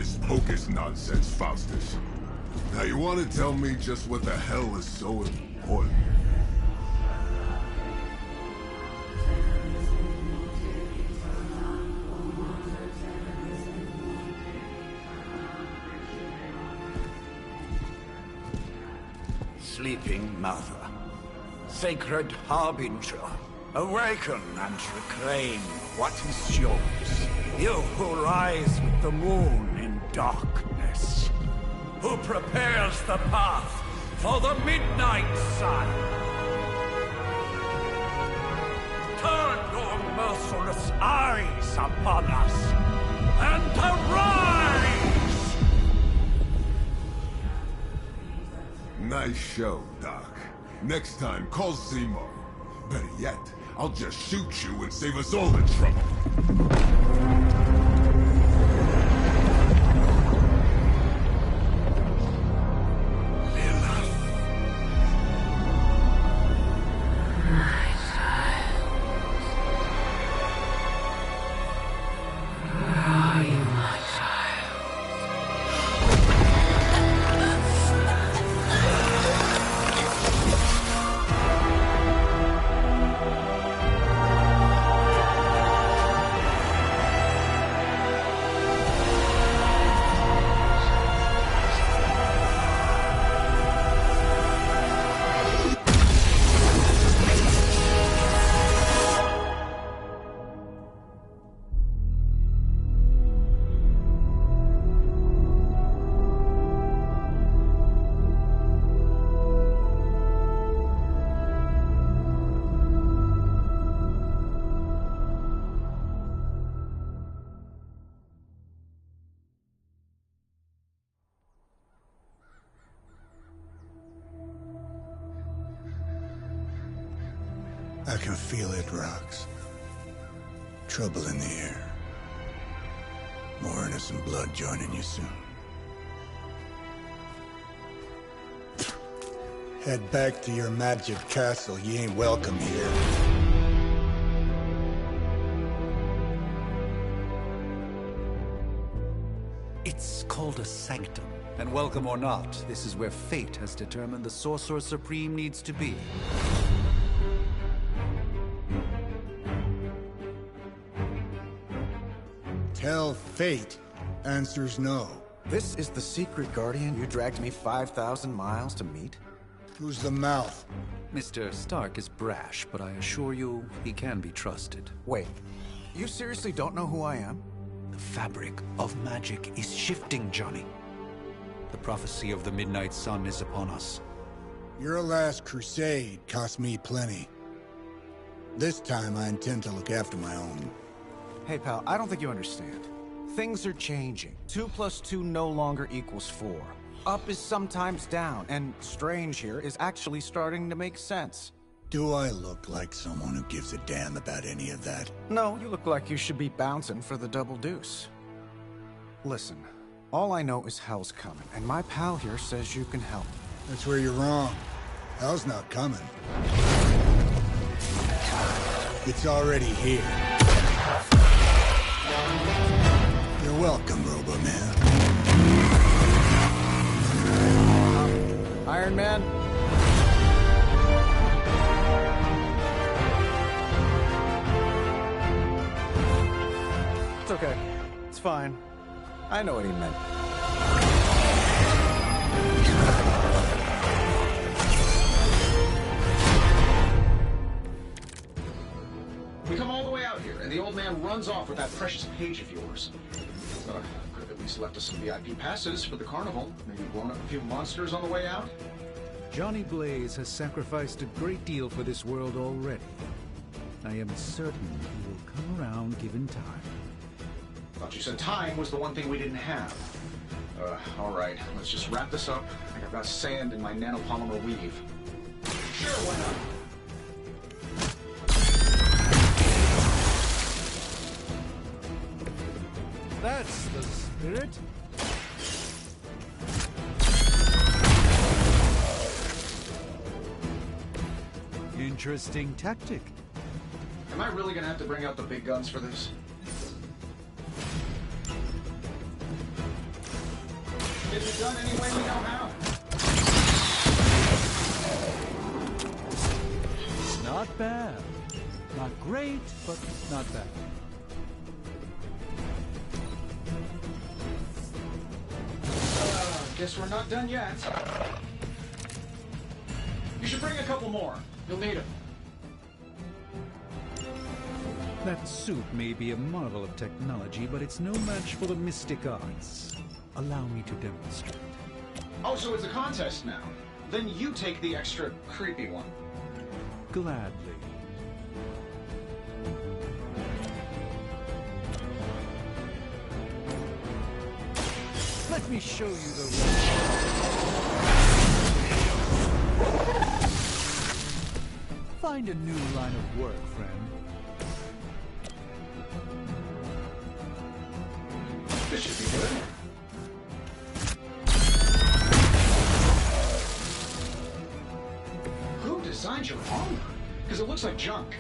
hocus-pocus nonsense, Faustus. Now you want to tell me just what the hell is so important? Sleeping Mother, sacred harbinger, awaken and reclaim what is yours. You who rise with the moon in darkness, who prepares the path for the midnight sun. Turn your merciless eyes upon us, and arise! Nice show, Doc. Next time, call Zemo. Better yet, I'll just shoot you and save us all the trouble. I can feel it, Rox. Trouble in the air. More innocent blood joining you soon. Head back to your magic castle. You ain't welcome here. It's called a sanctum. And welcome or not, this is where fate has determined the Sorcerer Supreme needs to be. Tell fate. Answers no. This is the secret guardian you dragged me 5,000 miles to meet? Who's the mouth? Mr. Stark is brash, but I assure you, he can be trusted. Wait, you seriously don't know who I am? The fabric of magic is shifting, Johnny. The prophecy of the Midnight Sun is upon us. Your last crusade cost me plenty. This time I intend to look after my own. Hey pal, I don't think you understand. Things are changing. 2 + 2 no longer equals 4. Up is sometimes down, and strange here is actually starting to make sense. Do I look like someone who gives a damn about any of that? No, you look like you should be bouncing for the double deuce. Listen, all I know is hell's coming, and my pal here says you can help. That's where you're wrong. Hell's not coming. It's already here. You're welcome, Robo-Man. Iron Man? It's okay. It's fine. I know what he meant. We come all the way out here, and the old man runs off with that precious page of yours. Could have at least left us some VIP passes for the carnival. Maybe blown up a few monsters on the way out. Johnny Blaze has sacrificed a great deal for this world already. I am certain he will come around given time. Thought you said time was the one thing we didn't have. All right, let's just wrap this up. I think I've got sand in my nanopolymer weave. Sure, why not? That's the spirit. Interesting tactic. Am I really gonna have to bring out the big guns for this? Getting it done any way we know how. Not bad. Not great, but not bad. Guess we're not done yet. You should bring a couple more. You'll need them. That suit may be a marvel of technology, but it's no match for the mystic arts. Allow me to demonstrate. Oh, so it's a contest now. Then you take the extra creepy one. Gladly. Let me show you the ropes. Find a new line of work, friend. This should be good. Who designed your armor? Because it looks like junk.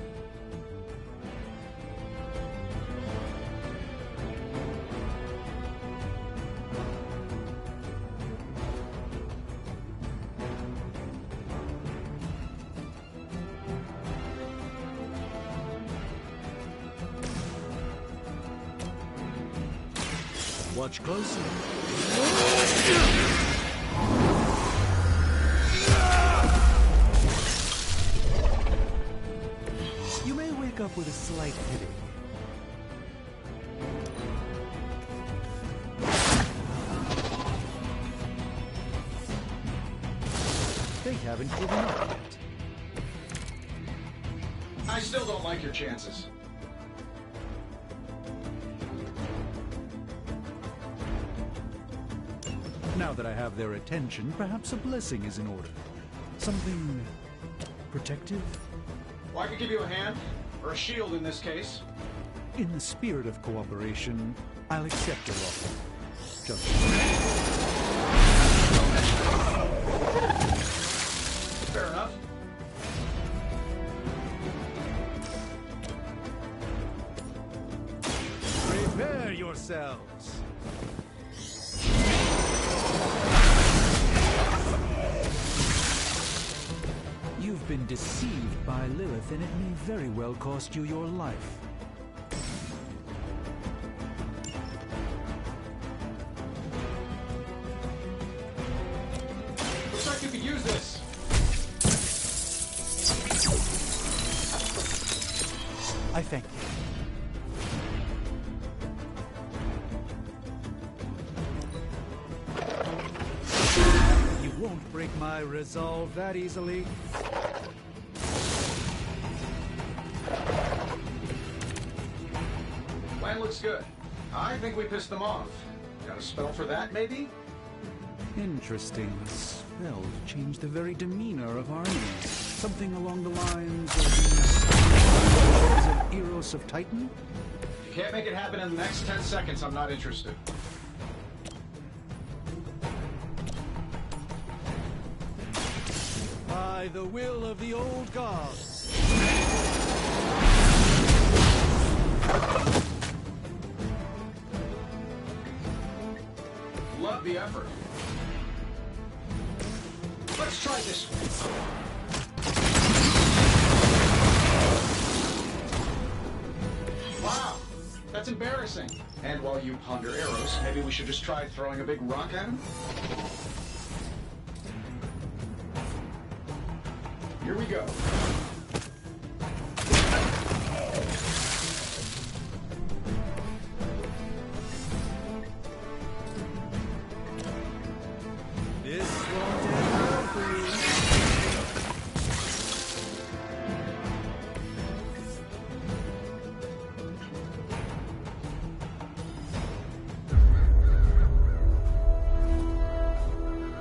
Watch closely. You may wake up with a slight headache. They haven't given up yet. I still don't like your chances. Now that I have their attention, perhaps a blessing is in order. Something protective? Well, I could give you a hand, or a shield in this case. In the spirit of cooperation, I'll accept your offer. Just Fair enough. prepare yourselves. You've been deceived by Lilith, and it may very well cost you your life. Looks like you could use this. I thank you. You won't break my resolve that easily. Plan looks good. I think we pissed them off. Got a spell for that, maybe? Interesting. The spell changed the very demeanor of our enemies. Something along the lines of the Eros of Titan? If you can't make it happen in the next 10 seconds, I'm not interested. By the will of the old gods. Love the effort. Let's try this one. Wow, that's embarrassing. And while you ponder arrows, maybe we should just try throwing a big rock at him? Here we go. This won't end well for you.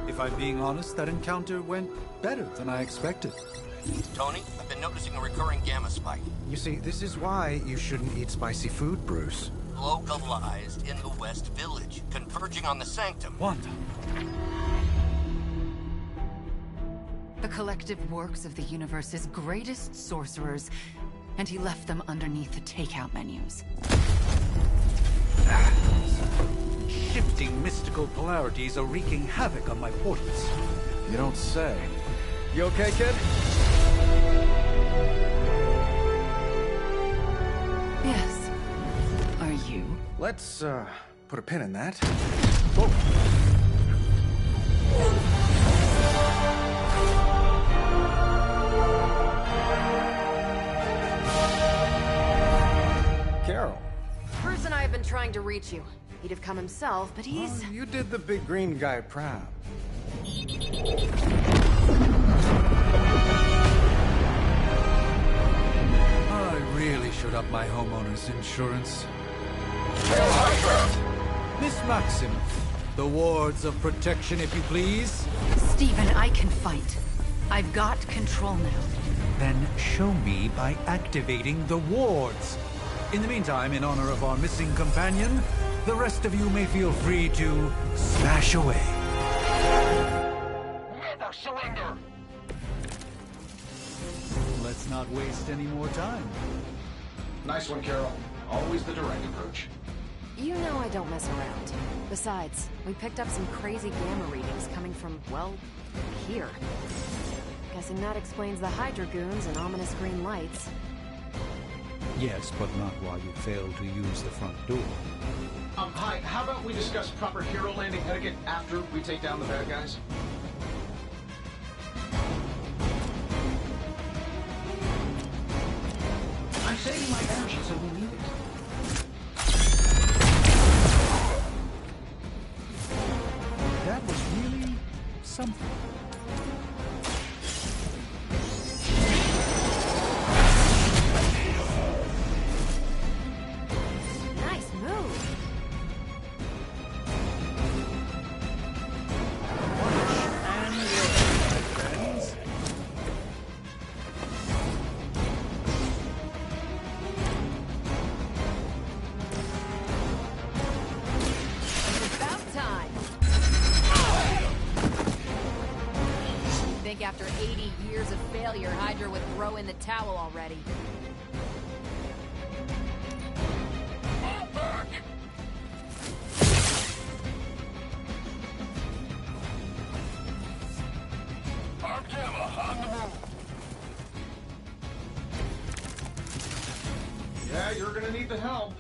If I'm being honest, that encounter went better than I expected. Tony, I've been noticing a recurring gamma spike. You see, this is why you shouldn't eat spicy food, Bruce. Localized in the West Village, converging on the Sanctum. Wanda. The collective works of the universe's greatest sorcerers, and he left them underneath the takeout menus. Shifting mystical polarities are wreaking havoc on my portals. You don't say. You okay, kid? Yes. Are you? Let's, put a pin in that. Carol. Bruce and I have been trying to reach you. He'd have come himself, but he's... Oh, you did the big green guy proud. I really should up my homeowner's insurance. Miss Maxim, the wards of protection, if you please. Stephen, I can fight. I've got control now. Then show me by activating the wards. In the meantime, in honor of our missing companion, the rest of you may feel free to smash away. Never surrender! Let's not waste any more time. Nice one, Carol. Always the direct approach. You know I don't mess around. Besides, we picked up some crazy gamma readings coming from, well, here. Guessing that explains the Hydra goons and ominous green lights. Yes, but not while you fail to use the front door. Hi, how about we discuss proper hero landing etiquette after we take down the bad guys? I'm saving my energy so we need it. That was really something. Nice move. And my friends. About time. Think after 80 years of failure, Hydra would throw in the towel already. Yeah, you're gonna need the help.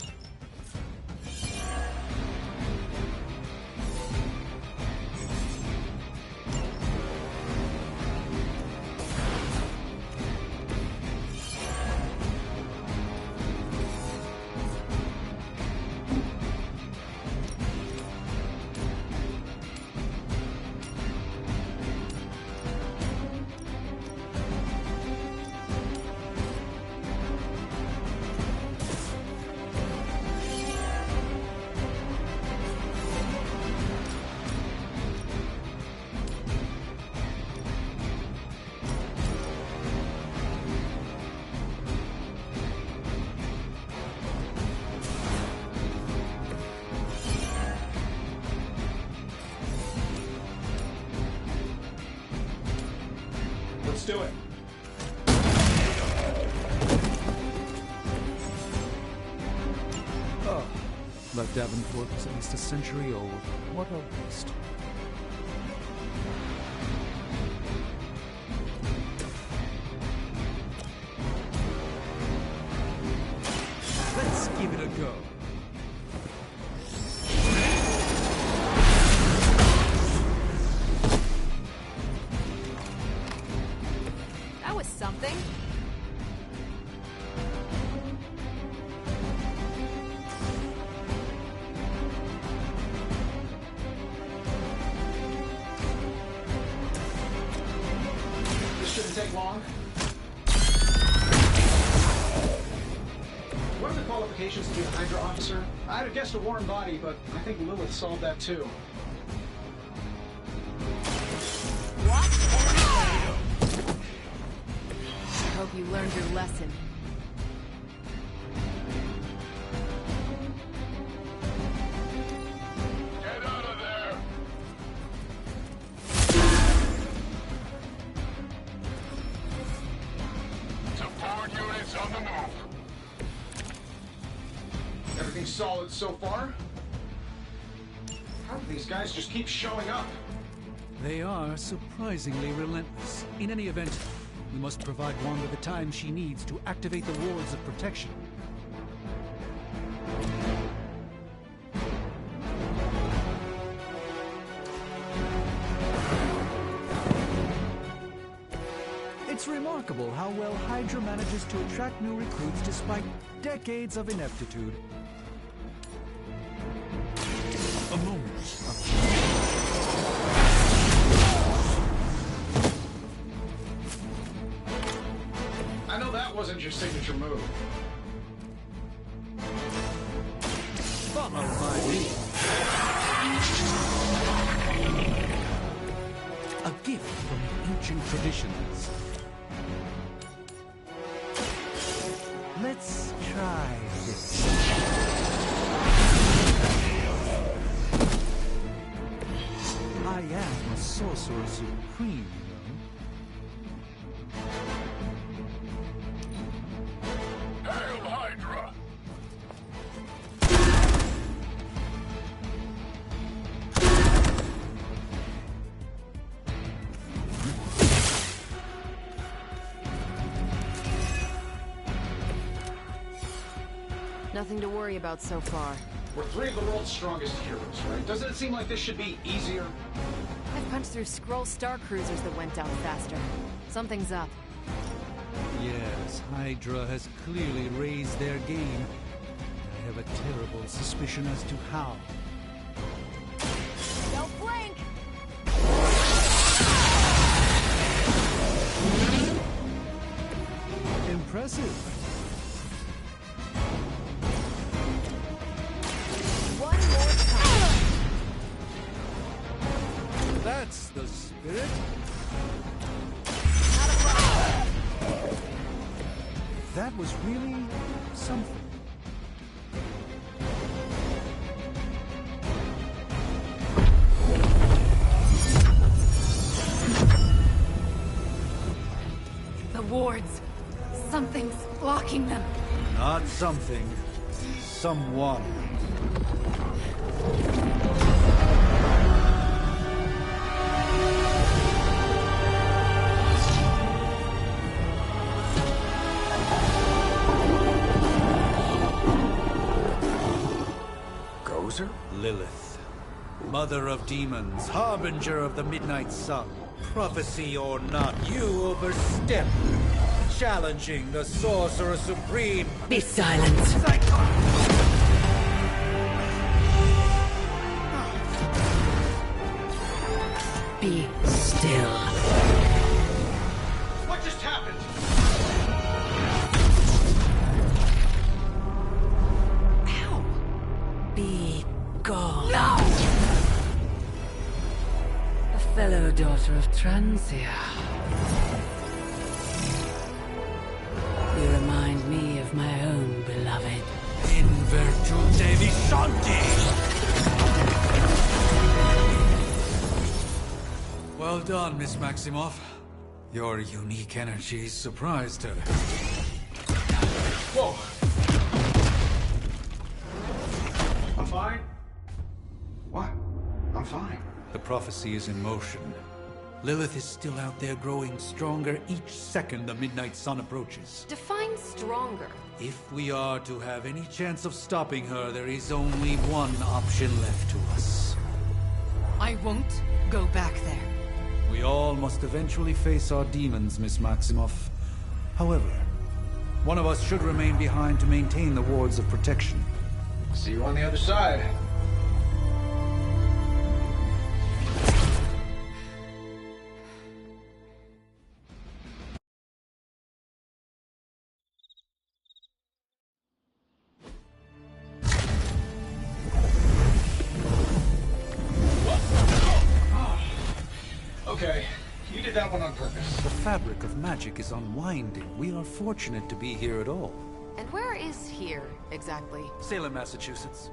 Let's do it. Oh, that Davenport was at least a century old. What a waste. Let's give it a go. That was something. This shouldn't take long. What are the qualifications to be a Hydra officer? I'd have guessed a warm body, but I think Lilith solved that too. I hope you learned your lesson. Get out of there! Support units on the move. Everything solid so far? These guys just keep showing up. They are surprisingly relentless. In any event, we must provide Wanda the time she needs to activate the wards of protection. It's remarkable how well Hydra manages to attract new recruits despite decades of ineptitude. A moment of... I know that wasn't your signature move. Follow my lead. A gift from ancient traditions. Let's try this. I am a sorcerer supreme, you know. Hail Hydra! Nothing to worry about so far. We're three of the world's strongest heroes, right? Doesn't it seem like this should be easier? I've punched through Skrull Star Cruisers that went down faster. Something's up. Yes, Hydra has clearly raised their game. I have a terrible suspicion as to how. Don't blink! Impressive. One more time. That's the spirit. Not a problem. That was really something. The wards. Something's blocking them. Not something. Someone. Gozer? Lilith. Mother of demons, harbinger of the midnight sun. Prophecy or not, you overstep. Challenging the Sorcerer Supreme. Be silent. Be still. What just happened? Ow. Be gone. No! A fellow daughter of Transia. You remind me of my own beloved. In virtute vishanti. Well done, Miss Maximoff. Your unique energies surprised her. Whoa! I'm fine. What? I'm fine. The prophecy is in motion. Lilith is still out there growing stronger each second the midnight sun approaches. Define stronger. If we are to have any chance of stopping her, there is only one option left to us. I won't go back there. We all must eventually face our demons, Miss Maximoff. However, one of us should remain behind to maintain the wards of protection. See you on the other side. Okay, you did that one on purpose. The fabric of magic is unwinding. We are fortunate to be here at all. And where is here, exactly? Salem, Massachusetts.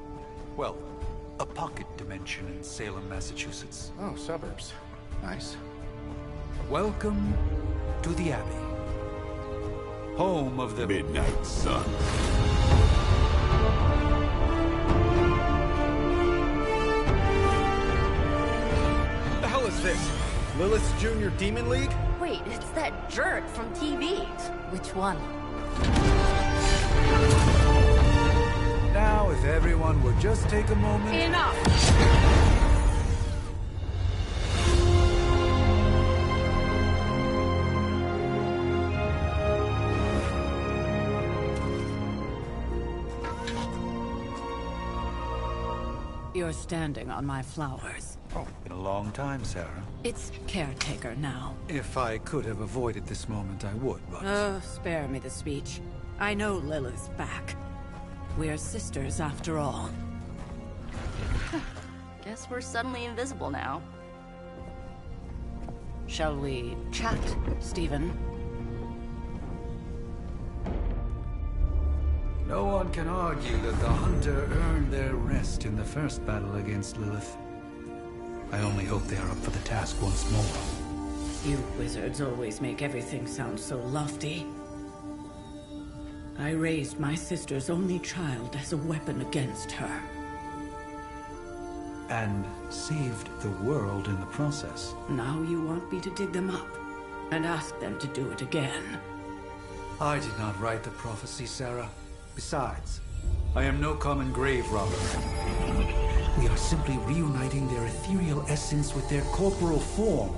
Well, a pocket dimension in Salem, Massachusetts. Oh, suburbs. Nice. Welcome to the Abbey. Home of the Midnight Sun. this? Lilith's Junior Demon League? Wait, it's that jerk from TV. Which one? Now, if everyone would just take a moment... Enough! You're standing on my flowers. Oh, been a long time, Sarah. It's caretaker now. If I could have avoided this moment, I would, but... Oh, spare me the speech. I know Lilith's back. We're sisters after all. Guess we're suddenly invisible now. Shall we chat, Stephen? No one can argue that the Hunter earned their rest in the first battle against Lilith. I only hope they are up for the task once more. You wizards always make everything sound so lofty. I raised my sister's only child as a weapon against her. And saved the world in the process. Now you want me to dig them up and ask them to do it again. I did not write the prophecy, Sarah. Besides, I am no common grave robber. We are simply reuniting their ethereal essence with their corporal form.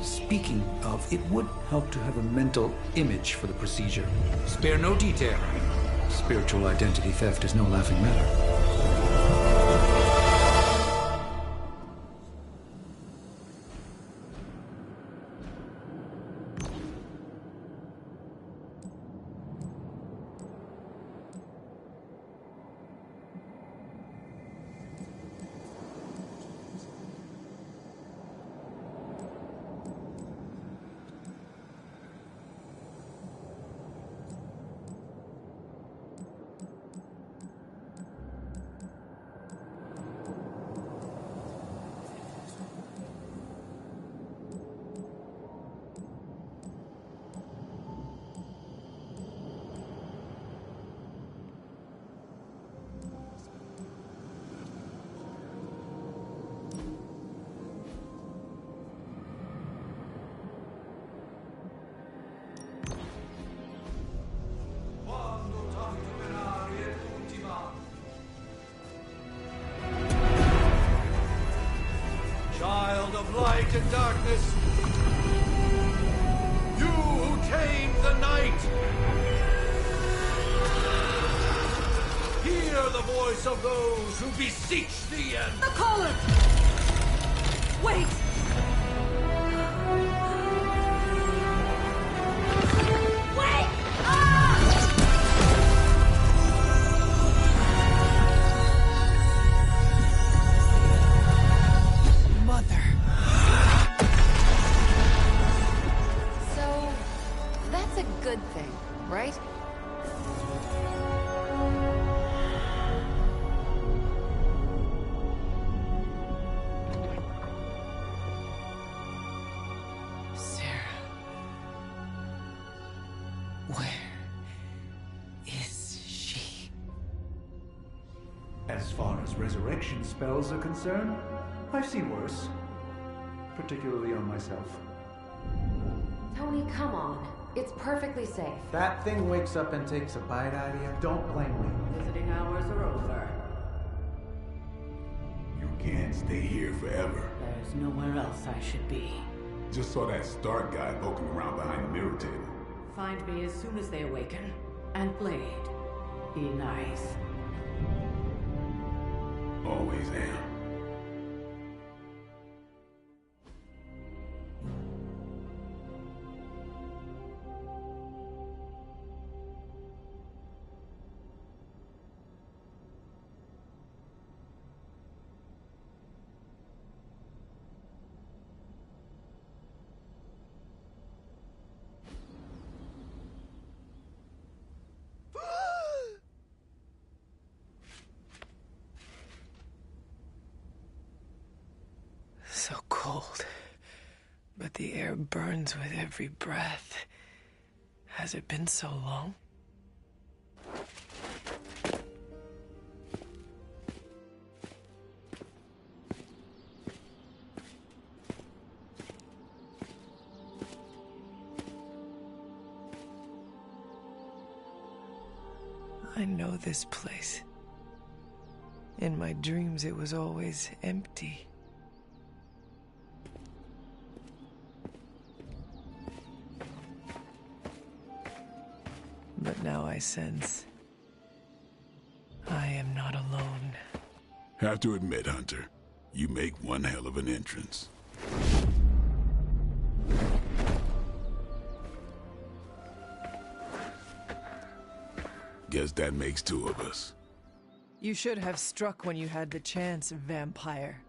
Speaking of, it would help to have a mental image for the procedure. Spare no detail. Spiritual identity theft is no laughing matter. Child of light and darkness, you who tame the night, hear the voice of those who beseech thee and... The collar! Wait! Wait! Ah! Mother. So, that's a good thing, right? Sarah. Where is she? As far as resurrection spells are concerned, I've seen worse. Particularly on myself. Tony, come on. It's perfectly safe. That thing wakes up and takes a bite out of you. Don't blame me. Visiting hours are over. You can't stay here forever. There's nowhere else I should be. Just saw that Stark guy poking around behind the mirror table. Find me as soon as they awaken. And Blade, be nice. Always am. So cold, but the air burns with every breath. Has it been so long? I know this place. In my dreams, it was always empty. But now I sense I am not alone. Have to admit, Hunter, you make one hell of an entrance. Guess that makes two of us. You should have struck when you had the chance, vampire.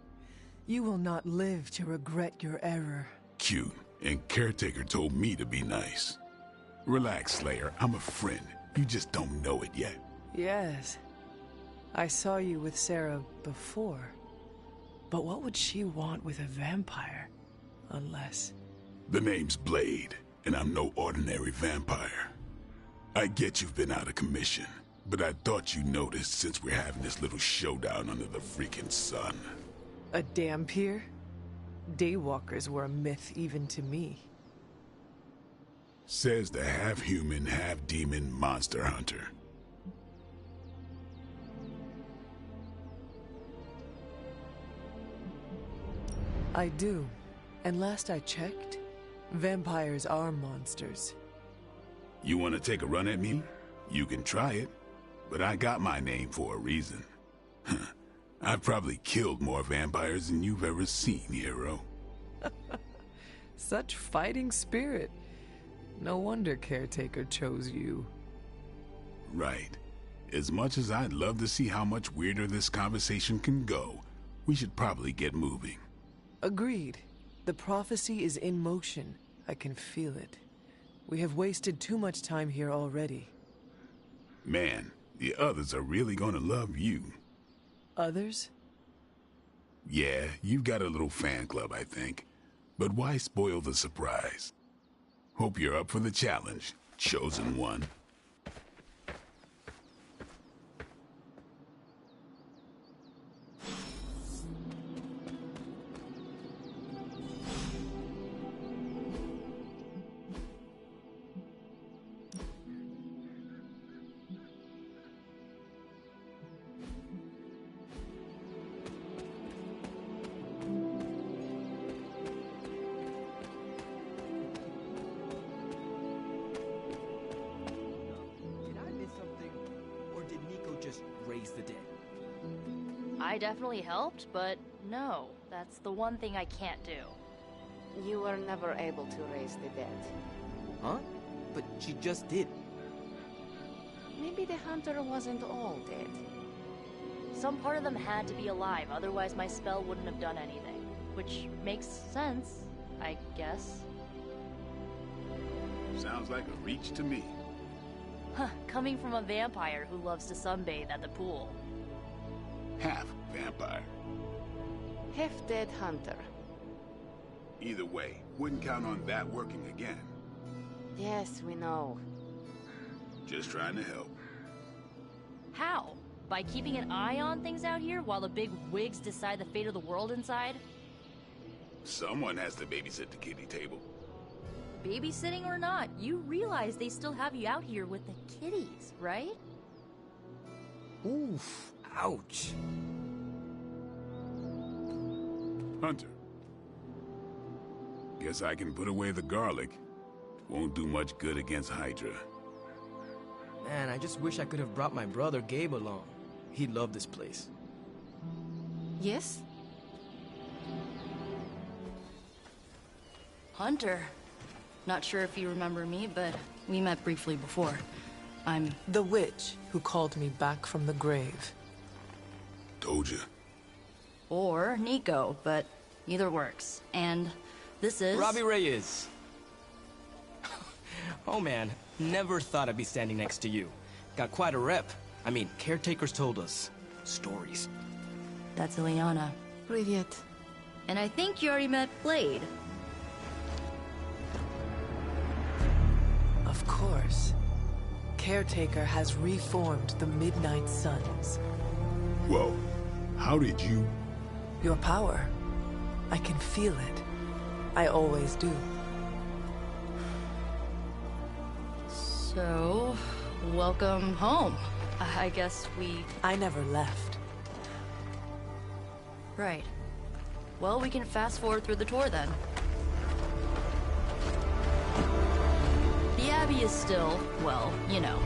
You will not live to regret your error. Cute, and Caretaker told me to be nice. Relax, Slayer, I'm a friend. You just don't know it yet. Yes. I saw you with Sarah before. But what would she want with a vampire? Unless... The name's Blade, and I'm no ordinary vampire. I get you've been out of commission, but I thought you noticed since we're having this little showdown under the freaking sun. A Dhampir? Daywalkers were a myth even to me. Says the half-human, half-demon monster hunter. I do. And last I checked, vampires are monsters. You want to take a run at me? You can try it, but I got my name for a reason. I've probably killed more vampires than you've ever seen, hero. Such fighting spirit. No wonder Caretaker chose you. Right. As much as I'd love to see how much weirder this conversation can go, we should probably get moving. Agreed. The prophecy is in motion. I can feel it. We have wasted too much time here already. Man, the others are really gonna love you. Others? Yeah, you've got a little fan club, I think. But why spoil the surprise? Hope you're up for the challenge, chosen one. I definitely helped, but no, that's the one thing I can't do. You were never able to raise the dead. Huh? But she just did. Maybe the hunter wasn't all dead. Some part of them had to be alive, otherwise my spell wouldn't have done anything. Which makes sense, I guess. Sounds like a reach to me. Huh, coming from a vampire who loves to sunbathe at the pool. Half vampire. Half-dead hunter. Either way, wouldn't count on that working again. Yes, we know. Just trying to help. How? By keeping an eye on things out here while the big wigs decide the fate of the world inside? Someone has to babysit the kiddie table. Babysitting or not, you realize they still have you out here with the kiddies, right? Oof. Ouch. Hunter. Guess I can put away the garlic. Won't do much good against Hydra. Man, I just wish I could have brought my brother Gabe along. He'd love this place. Yes? Hunter. Not sure if you remember me, but we met briefly before. I'm... the witch who called me back from the grave. Told you. Or Nico, but either works. And this is... Robbie Reyes. Oh man, never thought I'd be standing next to you. Got quite a rep. I mean, caretakers told us stories. That's Ileana. Привет. And I think you already met Blade. Of course. Caretaker has reformed the Midnight Suns. Whoa. How did you... Your power. I can feel it. I always do. So, welcome home, I guess I never left. Right. Well, we can fast forward through the tour then. The Abbey is still, well, you know,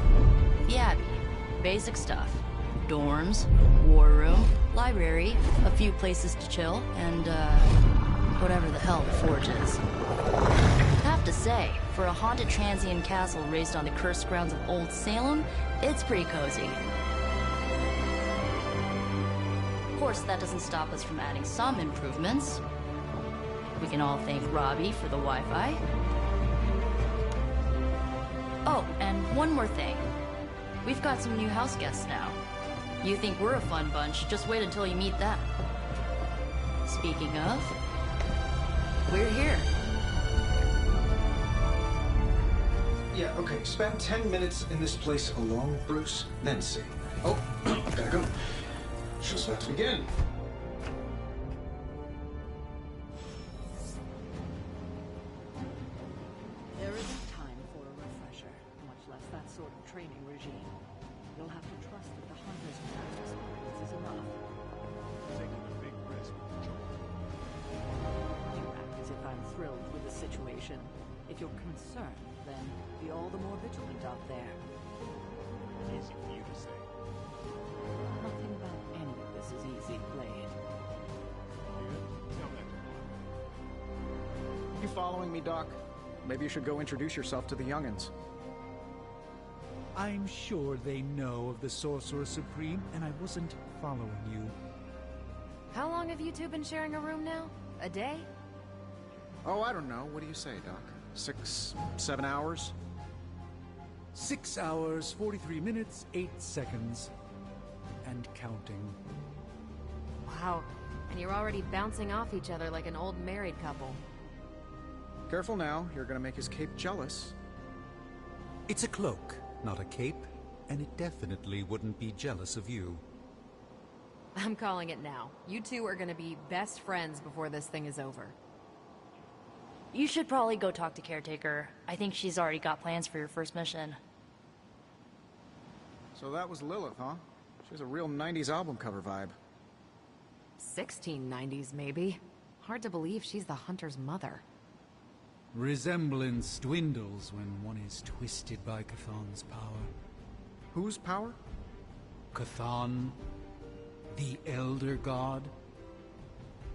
the Abbey. Basic stuff. Dorms, war room, library, a few places to chill, and, whatever the hell the Forge is. Have to say, for a haunted transient castle raised on the cursed grounds of Old Salem, it's pretty cozy. Of course, that doesn't stop us from adding some improvements. We can all thank Robbie for the Wi-Fi. Oh, and one more thing. We've got some new house guests now. You think we're a fun bunch, just wait until you meet them. Speaking of, we're here. Yeah, okay. Spend 10 minutes in this place alone, Bruce, then see. Oh, gotta go. Show's about to begin. There isn't time for a refresher, much less that sort of training regime. You'll have to trust that the Hunter's past experience is enough. Taking a big risk with Joel. You act as if I'm thrilled with the situation. If you're concerned, then be all the more vigilant out there. Easy for you to say. Nothing about any of this is easy, Blade. Tell that to Mark. You following me, Doc? Maybe you should go introduce yourself to the youngins. I'm sure they know of the Sorcerer Supreme, and I wasn't following you. How long have you two been sharing a room now? A day? Oh, I don't know. What do you say, Doc? 6, 7 hours? 6 hours, 43 minutes, 8 seconds. And counting. Wow. And you're already bouncing off each other like an old married couple. Careful now. You're gonna make his cape jealous. It's a cloak, not a cape, and it definitely wouldn't be jealous of you. I'm calling it now. You two are gonna be best friends before this thing is over. You should probably go talk to Caretaker. I think she's already got plans for your first mission. So that was Lilith, huh? She has a real 90s album cover vibe. 1690s, maybe. Hard to believe she's the Hunter's mother. Resemblance dwindles when one is twisted by Chthon's power. Whose power? Chthon, the Elder God.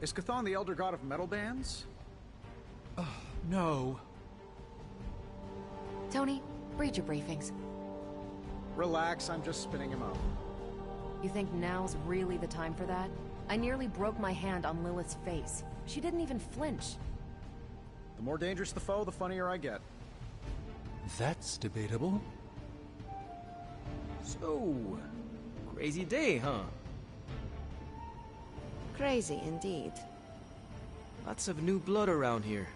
Is Chthon the Elder God of metal bands? No. Tony, read your briefings. Relax, I'm just spinning him up. You think now's really the time for that? I nearly broke my hand on Lilith's face. She didn't even flinch. The more dangerous the foe, the funnier I get. That's debatable. So, crazy day, huh? Crazy indeed. Lots of new blood around here.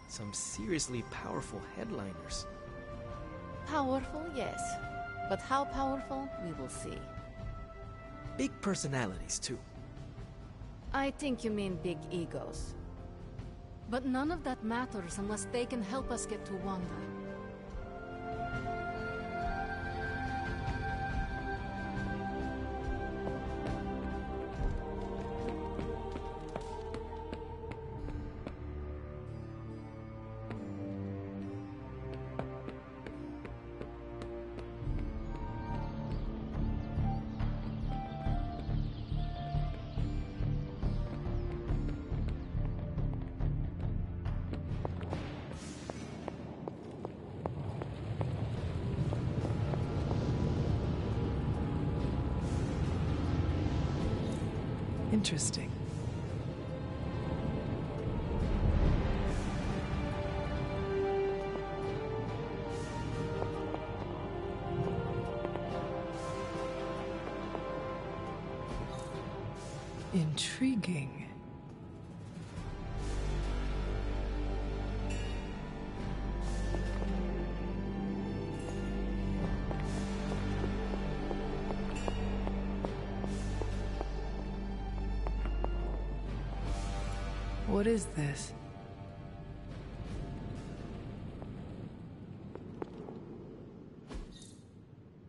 Some seriously powerful headliners. Powerful, yes. But how powerful, we will see. Big personalities, too. I think you mean big egos. But none of that matters unless they can help us get to Wanda. Interesting. Intriguing. What is this?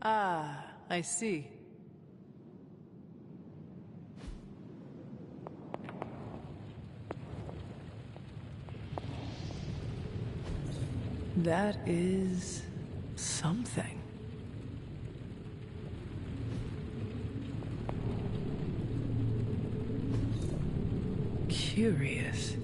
Ah, I see. That is something. Curious.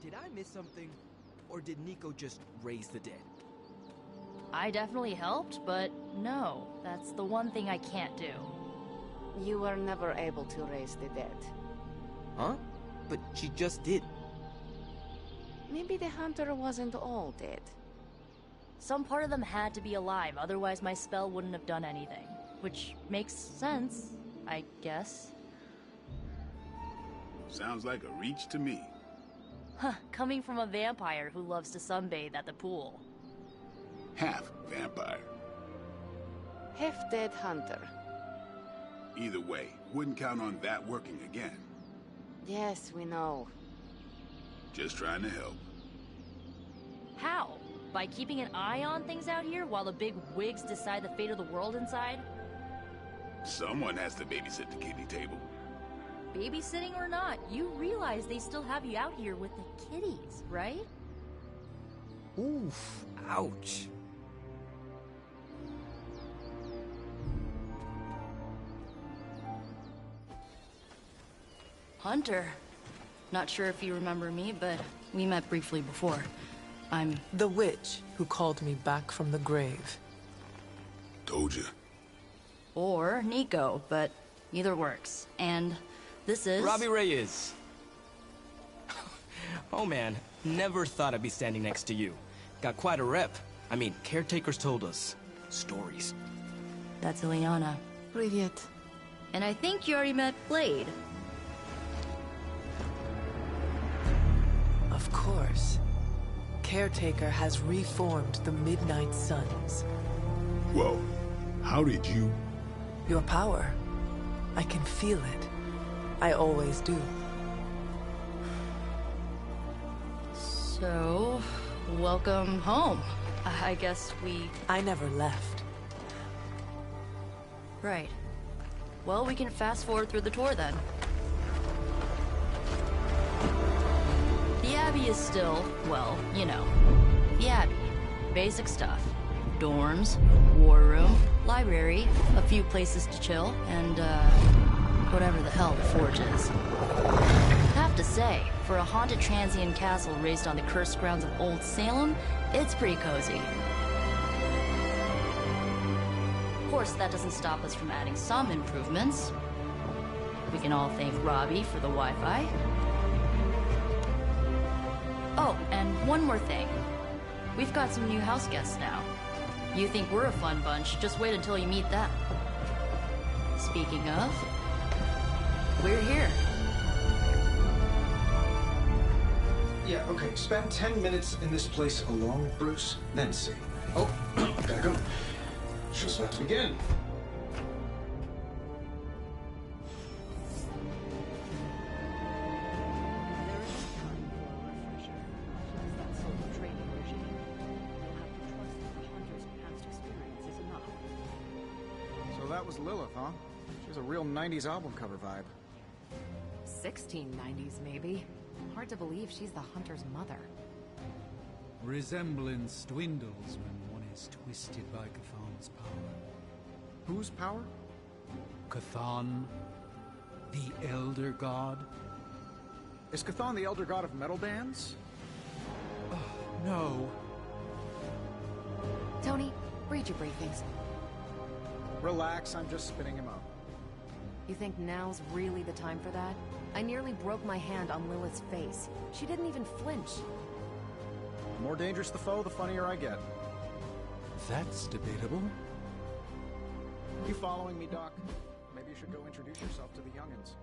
Did I miss something? Or did Nico just raise the dead? I definitely helped, but no, that's the one thing I can't do. You were never able to raise the dead. Huh? But she just did. Maybe the hunter wasn't all dead. Some part of them had to be alive, otherwise my spell wouldn't have done anything. Which makes sense, I guess. Sounds like a reach to me. Huh, coming from a vampire who loves to sunbathe at the pool. Half vampire. Half-dead hunter. Either way, wouldn't count on that working again. Yes, we know. Just trying to help. How? By keeping an eye on things out here while the big wigs decide the fate of the world inside? Someone has to babysit the kiddie table. Babysitting or not, you realize they still have you out here with the kiddies, right? Oof. Ouch. Hunter. Not sure if you remember me, but we met briefly before. I'm... The witch who called me back from the grave. Told you. Or Nico, but either works. And this is... Robbie Reyes. Oh man, never thought I'd be standing next to you. Got quite a rep. I mean, caretakers told us. Stories. That's Ileana. Привет. And I think you already met Blade. Of course. Caretaker has reformed the Midnight Suns. Whoa. How did you... Your power. I can feel it. I always do. So, welcome home. I guess we... I never left. Right. Well, we can fast forward through the tour then. The Abbey is still, well, you know, the Abbey. Basic stuff. Dorms, war room, library, a few places to chill, and, whatever the hell the Forge is. Have to say, for a haunted transient castle raised on the cursed grounds of Old Salem, it's pretty cozy. Of course, that doesn't stop us from adding some improvements. We can all thank Robbie for the Wi-Fi. Oh, and one more thing. We've got some new house guests now. You think we're a fun bunch, just wait until you meet them. Speaking of, we're here. Yeah, okay. Spend 10 minutes in this place alone, Bruce, then see. Oh, gotta go. Show's about to begin. So that was Lilith, huh? She has a real 90s album cover vibe. 1690s, maybe. Hard to believe she's the hunter's mother. Resemblance dwindles when one is twisted by Cthan's power. Whose power? Cthan, the Elder God. Is Cthan the elder god of metal bands? No. Tony, read your briefings. Relax, I'm just spinning him up. You think now's really the time for that? I nearly broke my hand on Lilith's face. She didn't even flinch. The more dangerous the foe, the funnier I get. That's debatable. You following me, Doc? Maybe you should go introduce yourself to the youngins.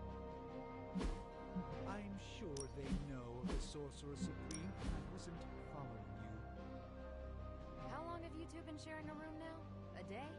I'm sure they know of the Sorcerer Supreme. I wasn't following you. How long have you two been sharing a room now? A day?